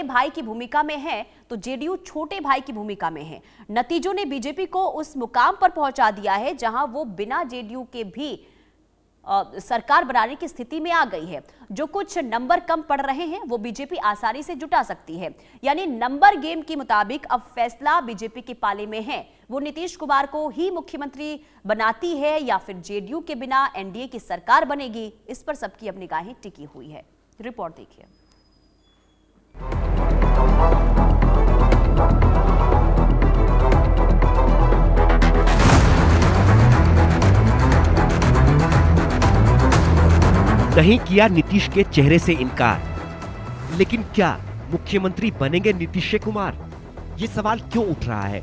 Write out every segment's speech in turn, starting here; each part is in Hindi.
भाई की भूमिका में है तो जेडीयू छोटे भाई की भूमिका में है। नतीजों ने बीजेपी को उस मुकाम पर पहुंचा दिया है जहां वो बिना जेडीयू के भी सरकार बनाने की स्थिति में आ गई है। जो कुछ नंबर कम पड़ रहे हैं वो बीजेपी आसानी से जुटा सकती है। यानी नंबर गेम के मुताबिक अब फैसला बीजेपी के पाले में है। वो नीतीश कुमार को ही मुख्यमंत्री बनाती है या फिर जेडीयू के बिना एनडीए की सरकार बनेगी, इस पर सबकी अब निगाहें टिकी हुई है। रिपोर्ट देखिए। नहीं किया नीतीश के चेहरे से इनकार, लेकिन क्या मुख्यमंत्री बनेंगे नीतीश कुमार? ये सवाल क्यों उठ रहा है?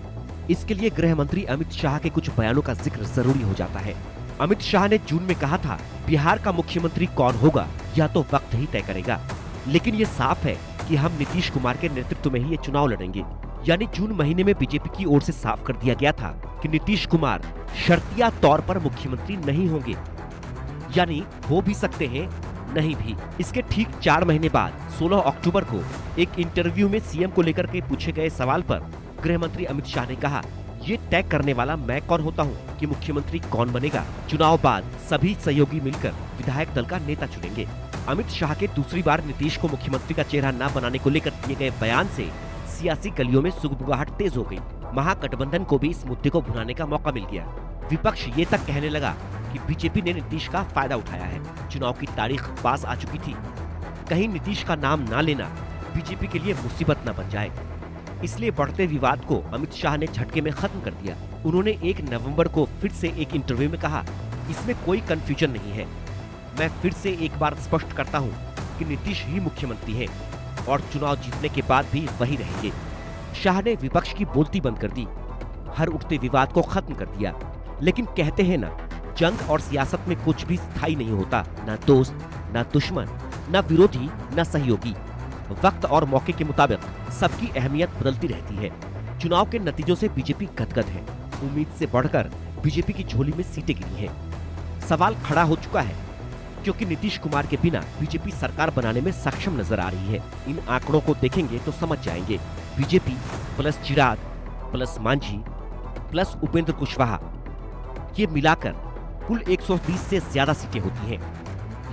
इसके लिए गृह मंत्री अमित शाह के कुछ बयानों का जिक्र जरूरी हो जाता है। अमित शाह ने जून में कहा था, बिहार का मुख्यमंत्री कौन होगा यह तो वक्त ही तय करेगा, लेकिन ये साफ है कि हम नीतीश कुमार के नेतृत्व में ही ये चुनाव लड़ेंगे। यानी जून महीने में बीजेपी की ओर से साफ कर दिया गया था कि नीतीश कुमार शर्तिया तौर पर मुख्यमंत्री नहीं होंगे, यानी हो भी सकते हैं, नहीं भी। इसके ठीक 4 महीने बाद 16 अक्टूबर को एक इंटरव्यू में सीएम को लेकर के पूछे गए सवाल पर गृह मंत्री अमित शाह ने कहा, ये तय करने वाला मैं कौन होता हूँ कि मुख्यमंत्री कौन बनेगा? चुनाव बाद सभी सहयोगी मिलकर विधायक दल का नेता चुनेंगे। अमित शाह के दूसरी बार नीतीश को मुख्यमंत्री का चेहरा न बनाने को लेकर दिए गए बयान से सियासी गलियों में सुगबुगाहट तेज हो गई। महागठबंधन को भी इस मुद्दे को भुनाने का मौका मिल गया। विपक्ष ये तक कहने लगा कि बीजेपी ने नीतीश का फायदा उठाया है। चुनाव की तारीख पास आ चुकी थी, कहीं नीतीश का नाम ना लेना बीजेपी के लिए मुसीबत न बन जाए। इसलिए बढ़ते विवाद को अमित शाह ने झटके में खत्म कर दिया। उन्होंने 1 नवंबर को फिर से एक इंटरव्यू में कहा, इसमें कोई कंफ्यूजन नहीं है। मैं फिर से एक बार स्पष्ट करता हूँ कि नीतीश ही मुख्यमंत्री है और चुनाव जीतने के बाद भी वही रहेंगे। शाह ने विपक्ष की बोलती बंद कर दी, हर उठते विवाद को खत्म कर दिया। लेकिन कहते हैं ना, जंग और सियासत में कुछ भी स्थायी नहीं होता, न दोस्त, न दुश्मन, न विरोधी, न सहयोगी। वक्त और मौके के मुताबिक सबकी अहमियत बदलती रहती है। चुनाव के नतीजों से बीजेपी गदगद है। उम्मीद से बढ़कर बीजेपी की झोली में सीटें गिरी हैं। सवाल खड़ा हो चुका है क्योंकि नीतीश कुमार के बिना बीजेपी सरकार बनाने में सक्षम नजर आ रही है। इन आंकड़ों को देखेंगे तो समझ जाएंगे। बीजेपी प्लस चिराग प्लस मांझी प्लस उपेंद्र कुशवाहा, ये मिलाकर कुल 120 से ज्यादा सीटें होती हैं,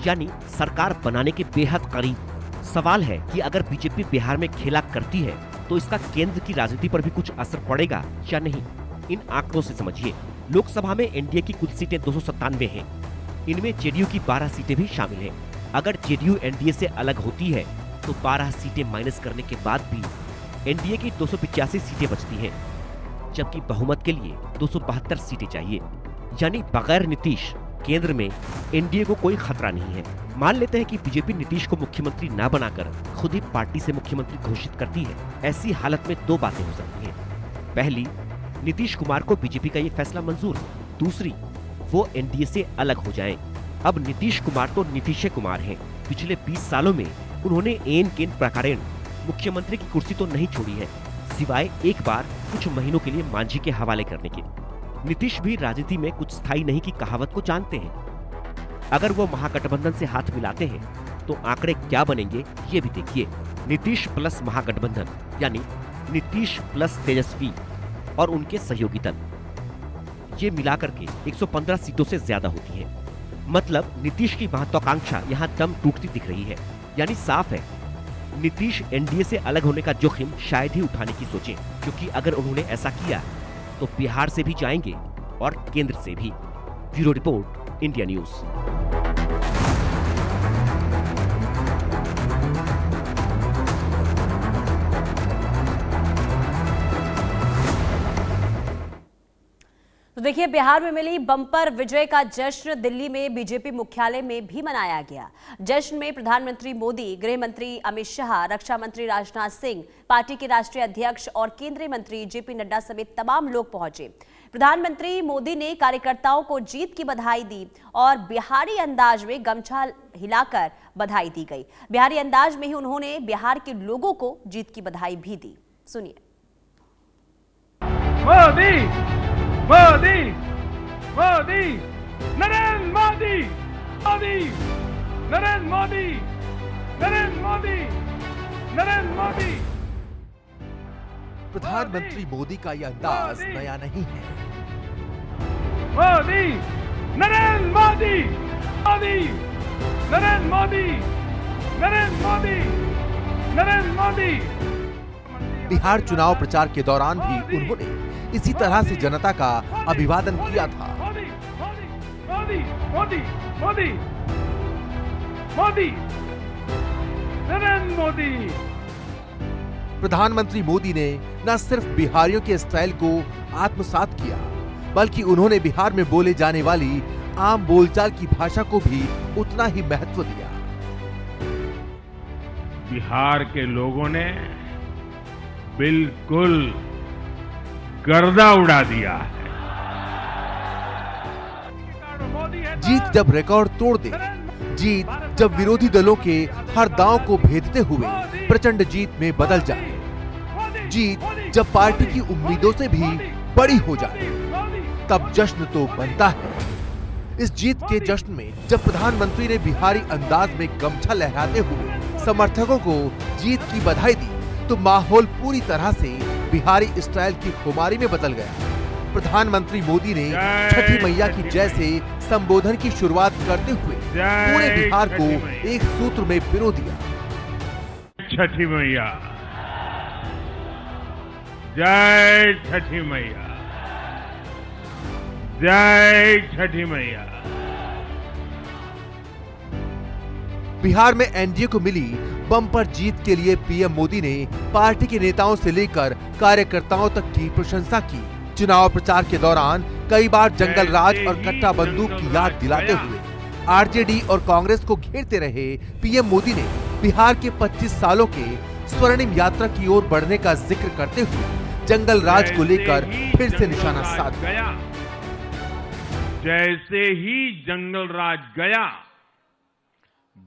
यानी सरकार बनाने के बेहद करीब। सवाल है कि अगर बीजेपी बिहार में खेला करती है तो इसका केंद्र की राजनीति पर भी कुछ असर पड़ेगा या नहीं? इन आंकड़ों से समझिए। लोकसभा में एनडीए की कुल सीटें 297 हैं। इनमें जेडीयू की 12 सीटें भी शामिल हैं। अगर जेडीयू एनडीए से अलग होती है तो 12 सीटें माइनस करने के बाद भी एनडीए की 285 सीटें बचती हैं, जबकि बहुमत के लिए 272 सीटें चाहिए। यानी बगैर नीतीश केंद्र में एनडीए को कोई खतरा नहीं है। मान लेते हैं कि बीजेपी नीतीश को मुख्यमंत्री न बनाकर खुद ही पार्टी से मुख्यमंत्री घोषित करती है। ऐसी हालत में 2 बातें हो सकती हैं। पहली, नीतीश कुमार को बीजेपी का ये फैसला मंजूर हो। दूसरी, वो एनडीए से अलग हो जाएं। अब नीतीश कुमार तो नीतीश कुमार हैं। पिछले 20 सालों में उन्होंने एन केन प्रकारेण मुख्यमंत्री की कुर्सी तो नहीं छोड़ी है, सिवाय एक बार कुछ महीनों के लिए मांझी के हवाले करने के। नीतीश भी राजनीति में कुछ स्थायी नहीं की कहावत को जानते हैं। अगर वो महागठबंधन से हाथ मिलाते हैं तो आंकड़े क्या बनेंगे ये भी देखिए। नीतीश प्लस महागठबंधन यानी नीतीश प्लस तेजस्वी और उनके सहयोगी दल, ये मिलाकर के 115 सीटों से ज्यादा होती है। मतलब नीतीश की महत्वाकांक्षा यहाँ दम टूटती दिख रही है। यानी साफ है, नीतीश एनडीए से अलग होने का जोखिम शायद ही उठाने की सोचें, क्योंकि अगर उन्होंने ऐसा किया तो बिहार से भी जाएंगे और केंद्र से भी। Bureau report, India news. तो देखिए, बिहार में मिली बम्पर विजय का जश्न दिल्ली में बीजेपी मुख्यालय में भी मनाया गया। जश्न में प्रधानमंत्री मोदी, गृह मंत्री अमित शाह, रक्षा मंत्री राजनाथ सिंह, पार्टी के राष्ट्रीय अध्यक्ष और केंद्रीय मंत्री जेपी नड्डा समेत तमाम लोग पहुंचे। प्रधानमंत्री मोदी ने कार्यकर्ताओं को जीत की बधाई दी और बिहारी अंदाज में गमछा हिलाकर बधाई दी गई। बिहारी अंदाज में ही उन्होंने बिहार के लोगों को जीत की बधाई भी दी। सुनिए। मोदी मोदी मोदी नरेंद्र मोदी मोदी नरेंद्र मोदी नरेंद्र मोदी नरेंद्र मोदी प्रधानमंत्री मोदी का यह अंदाज मोदी। नया नहीं है। मोदी नरेंद्र मोदी मोदी नरेंद्र मोदी नरेंद्र मोदी नरेंद्र मोदी। बिहार चुनाव प्रचार के दौरान भी उन्होंने इसी तरह से जनता का अभिवादन किया था। मोदी मोदी मोदी मोदी मोदी नरेंद्र मोदी। प्रधानमंत्री मोदी ने न सिर्फ बिहारियों के स्टाइल को आत्मसात किया, बल्कि उन्होंने बिहार में बोले जाने वाली आम बोलचाल की भाषा को भी उतना ही महत्व दिया। बिहार के लोगों ने बिल्कुल गर्दा उड़ा दिया है। जीत जब रिकॉर्ड तोड़ दे, जीत जब विरोधी दलों के हर दांव को भेदते हुए प्रचंड जीत में बदल जाए, जीत जब पार्टी की उम्मीदों से भी बड़ी हो जाए, तब जश्न तो बनता है। इस जीत के जश्न में जब प्रधानमंत्री ने बिहारी अंदाज में गमछा लहराते हुए समर्थकों को जीत की बधाई दी, तो माहौल पूरी तरह से बिहारी स्टाइल की खुमारी में बदल गया। प्रधानमंत्री मोदी ने छठी मैया की जय से संबोधन की शुरुआत करते हुए पूरे बिहार को एक सूत्र में पिरो दिया। छठी मैया, जय छठी मैया, जय छठी मैया। बिहार में एनडीए को मिली बम्पर जीत के लिए पीएम मोदी ने पार्टी के नेताओं से लेकर कार्यकर्ताओं तक की प्रशंसा की। चुनाव प्रचार के दौरान कई बार जंगल राज और कट्टा बंदूक की याद दिलाते हुए आरजेडी और कांग्रेस को घेरते रहे पीएम मोदी ने बिहार के 25 सालों के स्वर्णिम यात्रा की ओर बढ़ने का जिक्र करते हुए जंगल राज को लेकर फिर से निशाना साध गया। जैसे ही जंगल राज गया,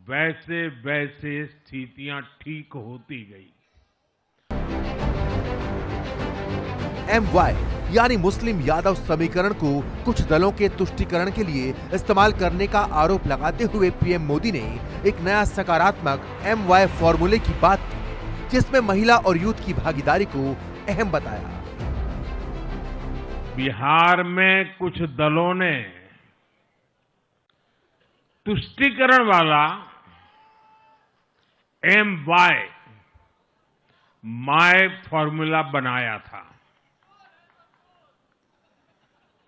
वैसे वैसे स्थितियां ठीक होती गई। MY यानी मुस्लिम यादव समीकरण को कुछ दलों के तुष्टीकरण के लिए इस्तेमाल करने का आरोप लगाते हुए पीएम मोदी ने एक नया सकारात्मक MY फॉर्मूले की बात की, जिसमें महिला और यूथ की भागीदारी को अहम बताया। बिहार में कुछ दलों ने तुष्टीकरण वाला MY माय फॉर्मूला बनाया था,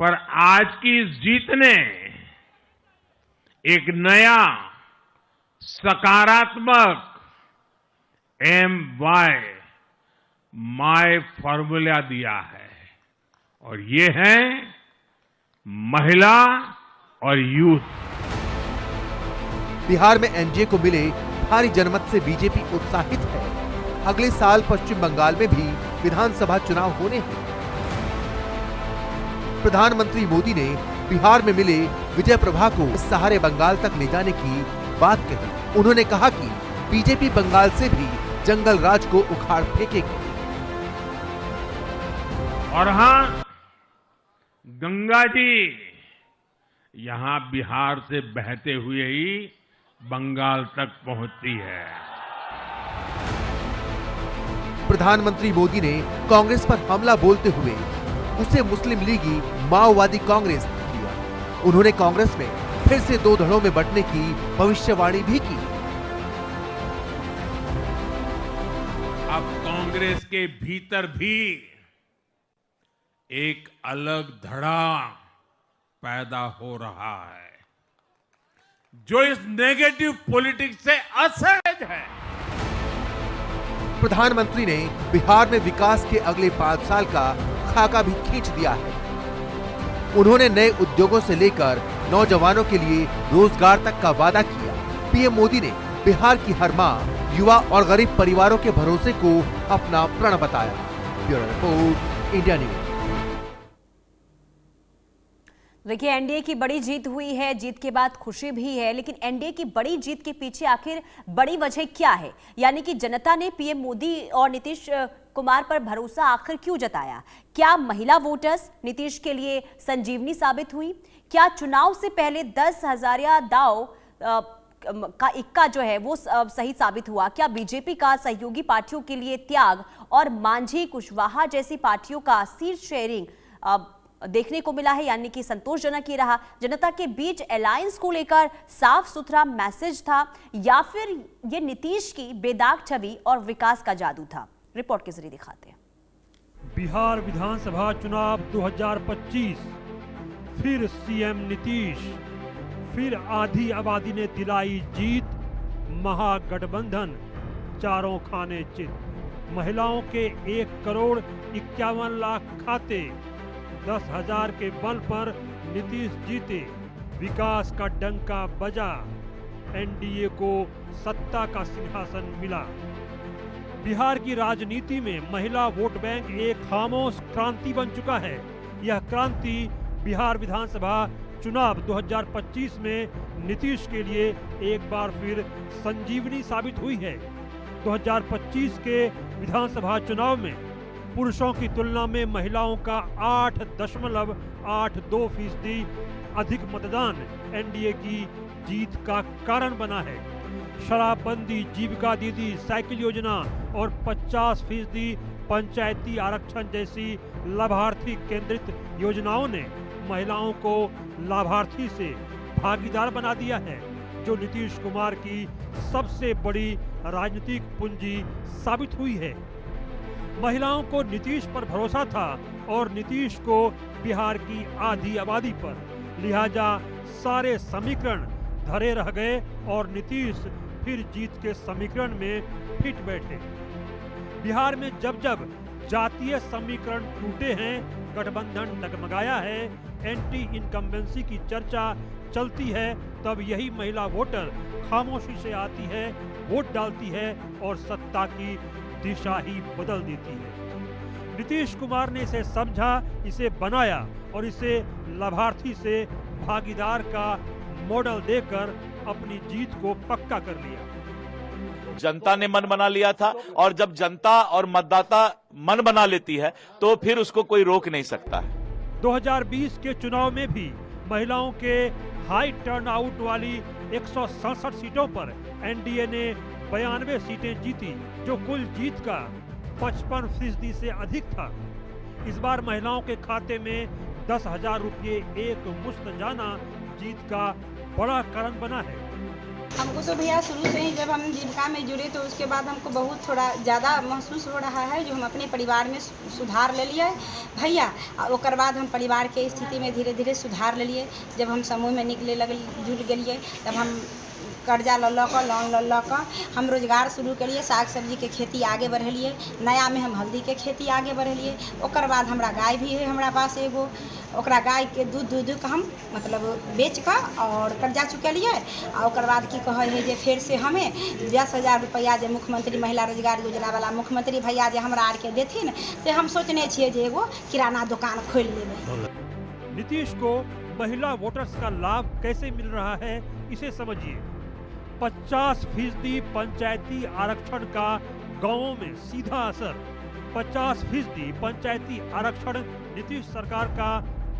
पर आज की इस जीत ने एक नया सकारात्मक MY माय फॉर्मूला दिया है, और ये है महिला और यूथ। बिहार में एनडीए को मिले भारी जनमत से बीजेपी उत्साहित है। अगले साल पश्चिम बंगाल में भी विधानसभा चुनाव होने हैं। प्रधानमंत्री मोदी ने बिहार में मिले विजय प्रभा को सहारे बंगाल तक ले जाने की बात कही। उन्होंने कहा कि बीजेपी बंगाल से भी जंगल राज को उखाड़ फेंकेगी। और हां, गंगा जी यहां बिहार से बहते हुए ही बंगाल तक पहुंचती है। प्रधानमंत्री मोदी ने कांग्रेस पर हमला बोलते हुए उसे मुस्लिम लीगी माओवादी कांग्रेस किया। उन्होंने कांग्रेस में फिर से दो धड़ों में बंटने की भविष्यवाणी भी की। अब कांग्रेस के भीतर भी एक अलग धड़ा पैदा हो रहा है, जो इस नेगेटिव पॉलिटिक्स से असहज है। प्रधानमंत्री ने बिहार में विकास के अगले 5 साल का खाका भी खींच दिया है। उन्होंने नए उद्योगों से लेकर नौजवानों के लिए रोजगार तक का वादा किया। पीएम मोदी ने बिहार की हर मां, युवा और गरीब परिवारों के भरोसे को अपना प्रण बताया। Bureau report, India news. देखिए, एनडीए की बड़ी जीत हुई है, जीत के बाद खुशी भी है, लेकिन एनडीए की बड़ी जीत के पीछे आखिर बड़ी वजह क्या है? यानी कि जनता ने पीएम मोदी और नीतीश कुमार पर भरोसा आखिर क्यों जताया? क्या महिला वोटर्स नीतीश के लिए संजीवनी साबित हुई? क्या चुनाव से पहले 10 हजारिया दाव का इक्का जो है वो सही साबित हुआ? क्या बीजेपी का सहयोगी पार्टियों के लिए त्याग और मांझी कुशवाहा जैसी पार्टियों का सीट शेयरिंग देखने को मिला है, यानी कि संतोषजनक ही रहा? जनता के बीच अलायंस को लेकर साफ सुथरा मैसेज था या फिर ये नीतीश की बेदाग छवि और विकास का जादू था? रिपोर्ट के जरिए दिखाते हैं। बिहार विधानसभा चुनाव 2025, फिर सीएम नीतीश, फिर आधी आबादी ने दिलाई जीत, महागठबंधन चारों खाने चित। महिलाओं के 1,51,00,000 खाते, 10,000 के बल पर नीतीश जीते, विकास का डंका बजा, एनडीए को सत्ता का सिंहासन मिला। बिहार की राजनीति में महिला वोट बैंक एक खामोश क्रांति बन चुका है। यह क्रांति बिहार विधानसभा चुनाव 2025 में नीतीश के लिए एक बार फिर संजीवनी साबित हुई है। 2025 के विधानसभा चुनाव में पुरुषों की तुलना में महिलाओं का 8.82% अधिक मतदान एनडीए की जीत का कारण बना है। शराबबंदी, जीविका दीदी, साइकिल योजना और 50% पंचायती आरक्षण जैसी लाभार्थी केंद्रित योजनाओं ने महिलाओं को लाभार्थी से भागीदार बना दिया है, जो नीतीश कुमार की सबसे बड़ी राजनीतिक पूंजी साबित हुई है। महिलाओं को नीतीश पर भरोसा था और नीतीश को बिहार की आधी आबादी पर, लिहाजा सारे समीकरण धरे रह गए और नीतीश फिर जीत के समीकरण में फिट बैठे। बिहार में जब जब जातीय समीकरण टूटे हैं, गठबंधन डगमगाया है, एंटी इनकम्बेंसी की चर्चा चलती है, तब यही महिला वोटर खामोशी से आती है, वोट डालती है और सत्ता की दिशा ही बदल देती है। नीतीश कुमार ने इसे समझा, इसे बनाया और इसे लाभार्थी से भागीदार का मॉडल देकर अपनी जीत को पक्का कर लिया। जनता ने मन बना लिया था और जब जनता और मतदाता मन बना लेती है तो फिर उसको कोई रोक नहीं सकता है। 2020 के चुनाव में भी महिलाओं के हाई टर्नआउट वाली 167 सीटों पर एनडीए ने 92 सीटें जीती, जो कुल जीत का 55% से अधिक था। इस बार महिलाओं के खाते में 10,000 रुपये एक मुश्त जाना जीत का बड़ा कारण बना है। हमको तो भैया शुरू से ही जब हम जीविका में जुड़े तो उसके बाद हमको बहुत थोड़ा ज़्यादा महसूस हो रहा है, जो हम अपने परिवार में सुधार ले लिए भैया। और बाद हम परिवार के स्थिति में धीरे धीरे सुधार ले लिए। जब हम समूह में निकले लगे, जुड़ गए, तब हम कर्जा लोन हम रोजगार शुरू करिए, साग सब्जी के खेती आगे बढ़लिए, नया में हम हल्दी के खेती आगे बढ़लिए। और बाद हमरा गाय भी है हमारा पास एगो, ओकरा गाय के दूध का हम मतलब बेच कर और कर्जा चुकलिए। और बाद की कहे है जे फिर से हमें 10,000 रुपया जो मुख्यमंत्री महिला रोजगार योजना वाला मुख्यमंत्री भैया जे हमरा आर के देथिन, से हम सोचने छिए जे एगो किराना दुकान खोल लेबै। नीतीश को महिला वोटर्स का लाभ कैसे मिल रहा है, इसे समझिए। 50% पंचायती आरक्षण का गांवों में सीधा असर। 50% पंचायती आरक्षण नीतीश सरकार का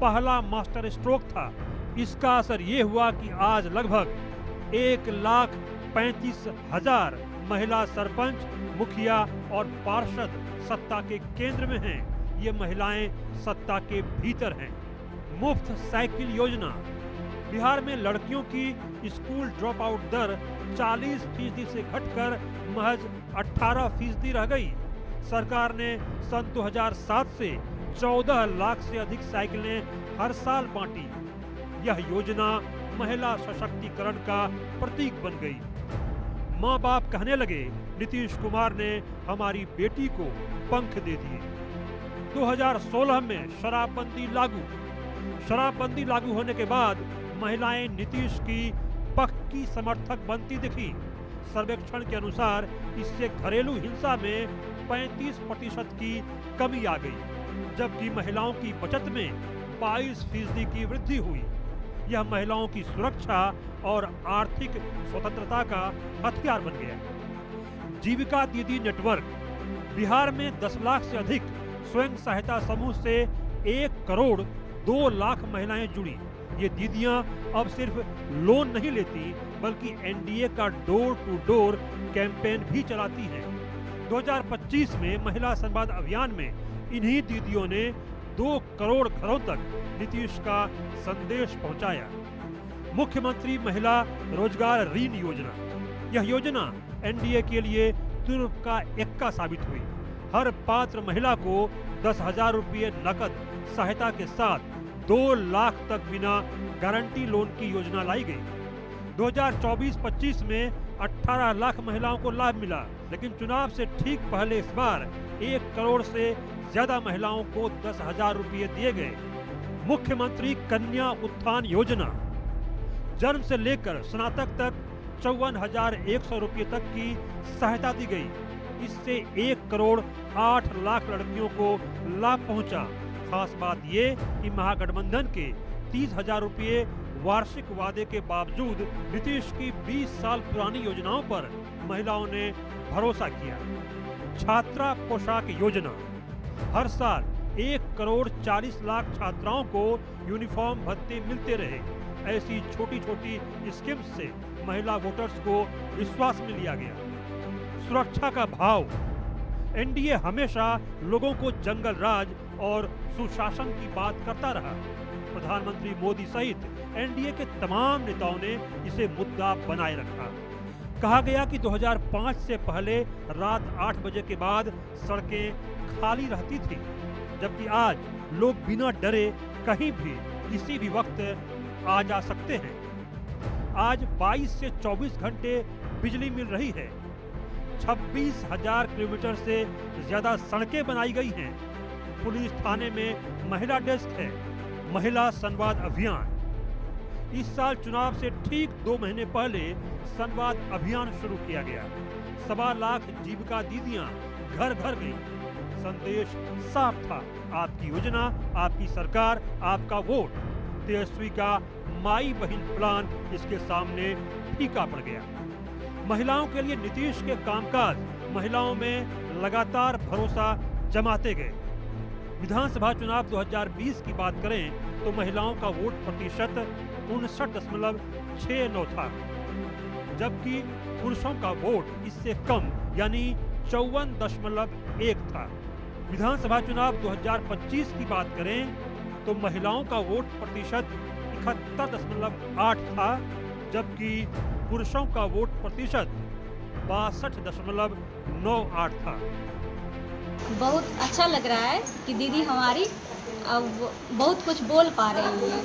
पहला मास्टर स्ट्रोक था। इसका असर ये हुआ कि आज लगभग 1,35,000 महिला सरपंच, मुखिया और पार्षद सत्ता के केंद्र में हैं। ये महिलाएं सत्ता के भीतर हैं। मुफ्त साइकिल योजना। बिहार में लड़कियों की स्कूल ड्रॉप आउट दर 40% से घटकर महज 18% रह गई। सरकार ने सन 2007 से 14 लाख से अधिक साइकिलें हर साल बांटी। यह योजना महिला सशक्तिकरण का प्रतीक बन गई। माँ बाप कहने लगे, नीतीश कुमार ने हमारी बेटी को पंख दे दिए। 2016 में शराबबंदी लागू होने के बाद महिलाएं नीतीश की पक्की समर्थक बनती दिखी। सर्वेक्षण के अनुसार इससे घरेलू हिंसा में 35% की कमी आ गई, जबकि महिलाओं की बचत में 22% की वृद्धि हुई। यह महिलाओं की सुरक्षा और आर्थिक स्वतंत्रता का हथियार बन गया। जीविका दीदी नेटवर्क। बिहार में 10 लाख से अधिक स्वयं सहायता समूह से 1,02,00,000 महिलाएं जुड़ी। ये दीदियां अब सिर्फ लोन नहीं लेती बल्कि एनडीए का डोर टू डोर कैंपेन भी चलाती हैं। 2025 में महिला संवाद अभियान में इन्हीं दीदियों ने 2 करोड़ घरों तक नीतीश का संदेश पहुंचाया। मुख्यमंत्री महिला रोजगार ऋण योजना, यह योजना एनडीए के लिए तुर्क का एक्का साबित हुई। हर पात्र महिला को 10,000 रुपये नकद सहायता के साथ 2 लाख तक बिना गारंटी लोन की योजना लाई गई। 2024-25 में 18 लाख महिलाओं को लाभ मिला, लेकिन चुनाव से ठीक पहले इस बार 1 करोड़ से ज्यादा महिलाओं को 10,000 रुपये दिए गए। मुख्यमंत्री कन्या उत्थान योजना, जन्म से लेकर स्नातक तक 54,100 रुपये तक की सहायता दी गई। इससे 1 करोड़ 8 लाख लड़कियों को लाभ पहुंचा। खास बात ये कि महागठबंधन के 30,000 रुपये वार्षिक वादे के बावजूद नीतीश की 20 साल पुरानी योजनाओं पर महिलाओं ने भरोसा किया। छात्रा पोशाक योजना, हर साल 1 करोड़ 40 लाख छात्राओं को यूनिफॉर्म भत्ते मिलते रहे। ऐसी छोटी छोटी स्कीम से महिला वोटर्स को विश्वास में लिया गया। सुरक्षा का भाव, एनडीए हमेशा लोगों को जंगल राज और सुशासन की बात करता रहा। प्रधानमंत्री मोदी सहित एनडीए के तमाम नेताओं ने इसे मुद्दा बनाए रखा। कहा गया कि 2005 से पहले रात 8 बजे के बाद सड़कें खाली रहती थी, जबकि आज लोग बिना डरे कहीं भी किसी भी वक्त आ जा सकते हैं। आज 22 से 24 घंटे बिजली मिल रही है। 26,000 किलोमीटर से ज्यादा सड़कें बनाई गई हैं। पुलिस थाने में महिला डेस्क है। महिला संवाद अभियान, इस साल चुनाव से ठीक 2 महीने पहले संवाद अभियान शुरू किया गया। 1.25 लाख जीविका दीदियां घर घर गईं। संदेश साफ था, आपकी योजना, आपकी सरकार, आपका वोट। तेजस्वी का माई बहन प्लान इसके सामने फीका पड़ गया। महिलाओं के लिए नीतीश के कामकाज महिलाओं में लगातार भरोसा जमाते गए। विधानसभा चुनाव 2020 की बात करें तो महिलाओं का वोट प्रतिशत 59.69 था, जबकि पुरुषों का वोट इससे कम यानी 54.1 था। विधानसभा चुनाव 2025 की बात करें तो महिलाओं का वोट प्रतिशत 71.8 था, जबकि पुरुषों का वोट प्रतिशत 62.98 था। बहुत अच्छा लग रहा है कि दीदी हमारी अब बहुत कुछ बोल पा रही है।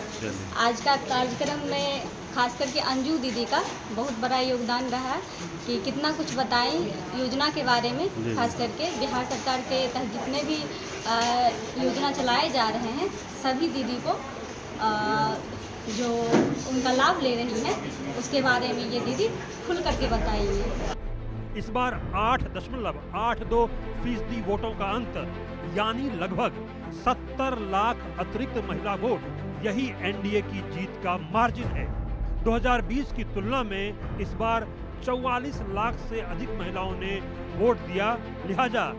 आज का कार्यक्रम में खास करके अंजू दीदी का बहुत बड़ा योगदान रहा है कि कितना कुछ बताएं योजना के बारे में। खास करके बिहार सरकार के तहत जितने भी योजना चलाए जा रहे हैं सभी दीदी को जो उनका लाभ ले रही हैं उसके बारे में ये दीदी खुल करके बताएंगे। इस बार 8.82% वोटों का अंतर यानी लगभग 70 लाख अतिरिक्त महिला वोट, यही एनडीए की जीत का मार्जिन है। 2020 की तुलना में इस बार 44 लाख से अधिक महिलाओं ने वोट दिया, लिहाजा